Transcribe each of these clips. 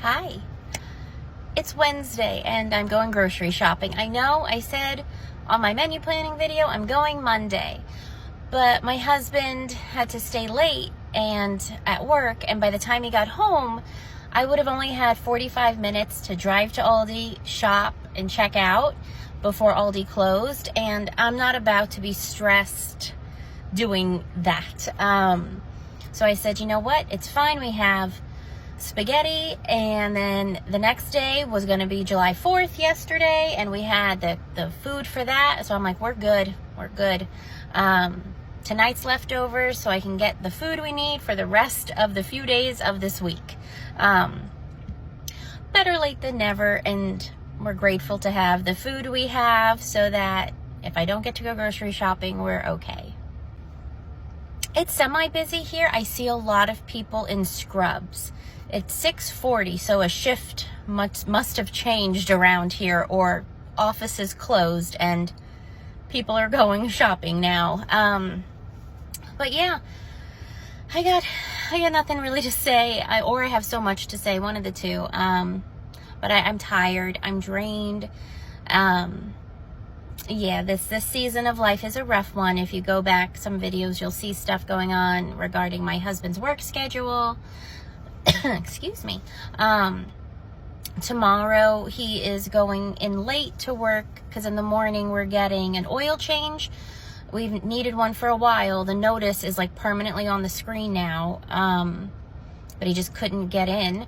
Hi. It's Wednesday and I'm going grocery shopping. I know I said on my menu planning video I'm going Monday, but my husband had to stay late and at work, and by the time he got home, I would have only had 45 minutes to drive to Aldi, shop, and check out before Aldi closed, and I'm not about to be stressed doing that. So I said, you know what? It's fine. We have spaghetti, and then the next day was going to be July 4th yesterday, and we had the food for that. So I'm like, we're good. Tonight's leftovers, so I can get the food we need for the rest of the few days of this week. Better late than never, and we're grateful to have the food we have so that if I don't get to go grocery shopping, we're okay. It's semi-busy here. I see a lot of people in scrubs. It's 6:40, so a shift must have changed around here, or offices closed and people are going shopping now. But yeah, I got nothing really to say, or I have so much to say, one of the two. But I'm tired. I'm drained. Yeah, this season of life is a rough one. If you go back some videos, you'll see stuff going on regarding my husband's work schedule. Excuse me. Tomorrow he is going in late to work because in the morning we're getting an oil change. We've needed one for a while. The notice is like permanently on the screen now, but he just couldn't get in.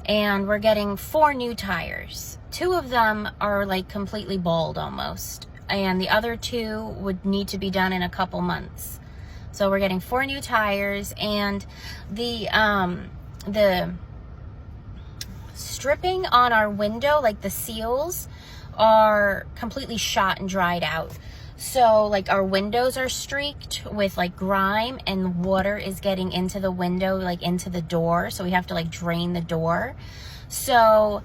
And we're getting 4 new tires. 2 of them are like completely bald almost, and the other 2 would need to be done in a couple months. So we're getting 4 new tires, and the stripping on our window, like the seals, are completely shot and dried out. So like our windows are streaked with like grime, and water is getting into the window, like into the door. So we have to like drain the door. So,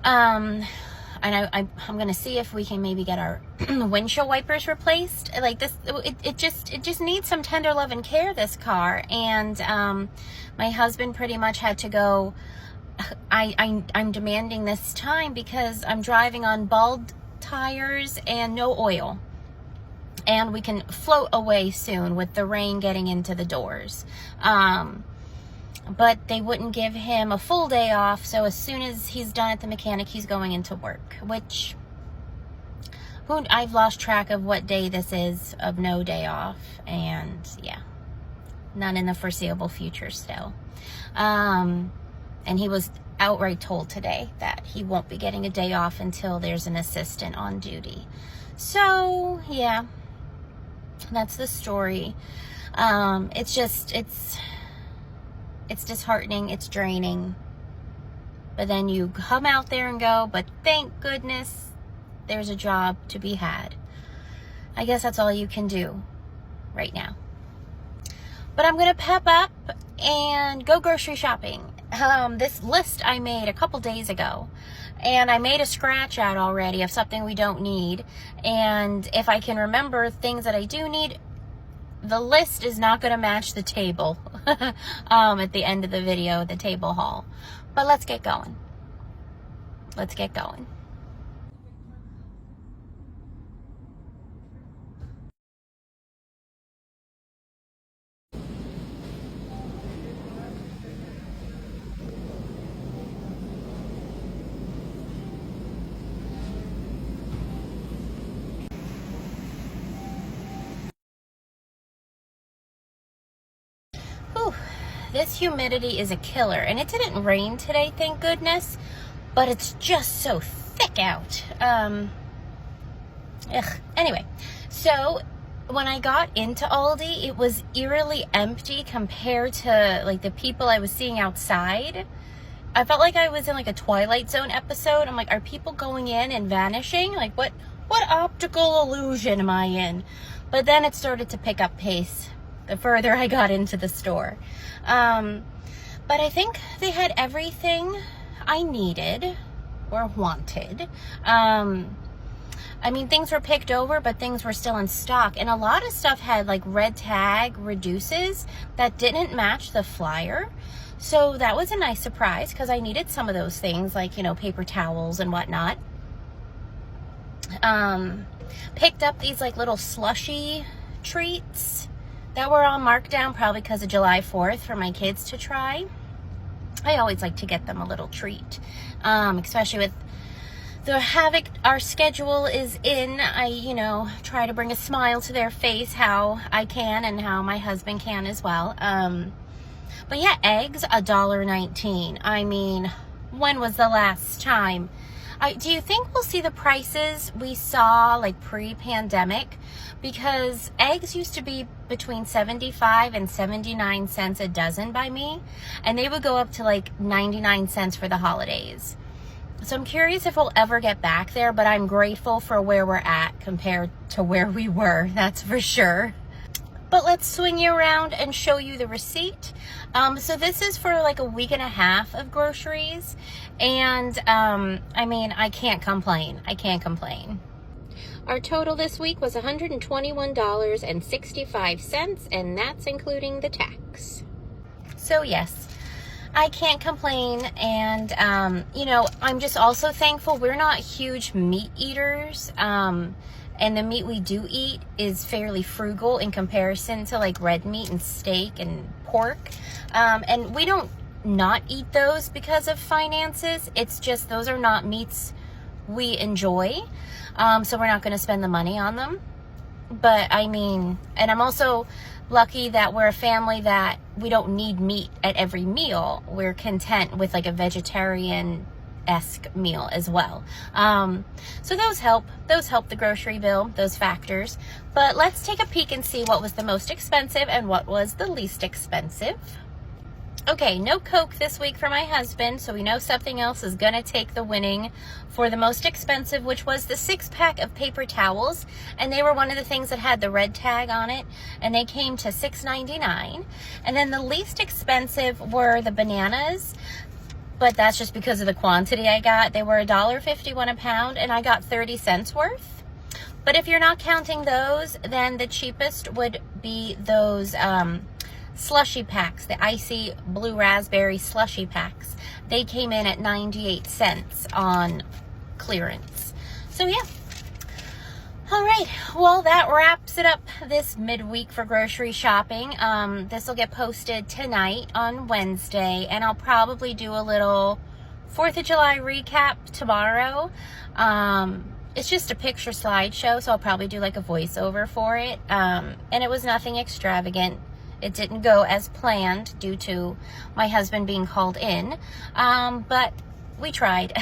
and I'm going to see if we can maybe get our windshield wipers replaced. Like this, it just needs some tender love and care, this car. And, my husband pretty much had to go. I'm demanding this time because I'm driving on bald tires and no oil. And we can float away soon with the rain getting into the doors. But they wouldn't give him a full day off. So as soon as he's done at the mechanic, he's going into work, which I've lost track of what day this is of no day off. And yeah, none in the foreseeable future still. And he was outright told today that he won't be getting a day off until there's an assistant on duty. So yeah, that's the story. It's disheartening, it's draining. But then you come out there and go, but thank goodness there's a job to be had. I guess that's all you can do right now. But I'm gonna pep up and go grocery shopping. This list I made a couple days ago, and I made a scratch out already of something we don't need. And if I can remember things that I do need, the list is not going to match the table at the end of the video, the table haul. But let's get going. Let's get going. Whew. This humidity is a killer, and it didn't rain today, thank goodness, but it's just so thick out. Anyway, so when I got into Aldi, it was eerily empty compared to like the people I was seeing outside. I felt like I was in like a Twilight Zone episode. I'm like, are people going in and vanishing? Like what optical illusion am I in? But then it started to pick up pace the further I got into the store. But I think they had everything I needed or wanted. I mean, things were picked over, but things were still in stock. And a lot of stuff had like red tag reduces that didn't match the flyer. So that was a nice surprise because I needed some of those things like, you know, paper towels and whatnot. Picked up these like little slushy treats that were on markdown, probably because of July 4th for my kids to try. I always like to get them a little treat, especially with the havoc our schedule is in. I, you know, try to bring a smile to their face how I can and how my husband can as well. But yeah, eggs, $1.19. I mean, when was the last time? Do you think we'll see the prices we saw like pre-pandemic? Because eggs used to be between 75 and 79 cents a dozen by me, and they would go up to like 99 cents for the holidays. So I'm curious if we'll ever get back there, but I'm grateful for where we're at compared to where we were, that's for sure. But let's swing you around and show you the receipt. So this is for like a week and a half of groceries. And I mean, I can't complain. I can't complain. Our total this week was $121.65, and that's including the tax. So yes, I can't complain. And, you know, I'm just also thankful we're not huge meat eaters. And the meat we do eat is fairly frugal in comparison to like red meat and steak and pork. And we don't not eat those because of finances. It's just those are not meats we enjoy. So we're not going to spend the money on them. But I mean, and I'm also lucky that we're a family that we don't need meat at every meal. We're content with like a vegetarian-esque meal as well. So those help the grocery bill, those factors. But let's take a peek and see what was the most expensive and what was the least expensive. Okay, no Coke this week for my husband, so we know something else is gonna take the winning for the most expensive, which was the 6-pack of paper towels. And they were one of the things that had the red tag on it, and they came to $6.99. And then the least expensive were the bananas, but that's just because of the quantity I got. They were $1.51 a pound, and I got 30 cents worth. But if you're not counting those, then the cheapest would be those slushy packs, the icy blue raspberry slushy packs. They came in at 98 cents on clearance. So yeah. All right, well, that wraps it up this midweek for grocery shopping. This will get posted tonight on Wednesday, and I'll probably do a little 4th of July recap tomorrow. It's just a picture slideshow, so I'll probably do like a voiceover for it. And it was nothing extravagant. It didn't go as planned due to my husband being called in, but we tried,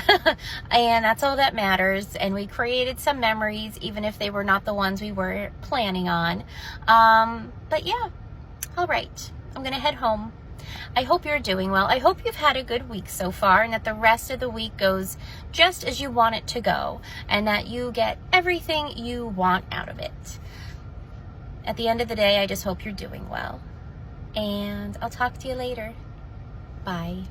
and that's all that matters. And we created some memories, even if they were not the ones we were planning on. But yeah, all right, I'm gonna head home. I hope you're doing well. I hope you've had a good week so far, and that the rest of the week goes just as you want it to go, and that you get everything you want out of it. At the end of the day, I just hope you're doing well. And I'll talk to you later. Bye.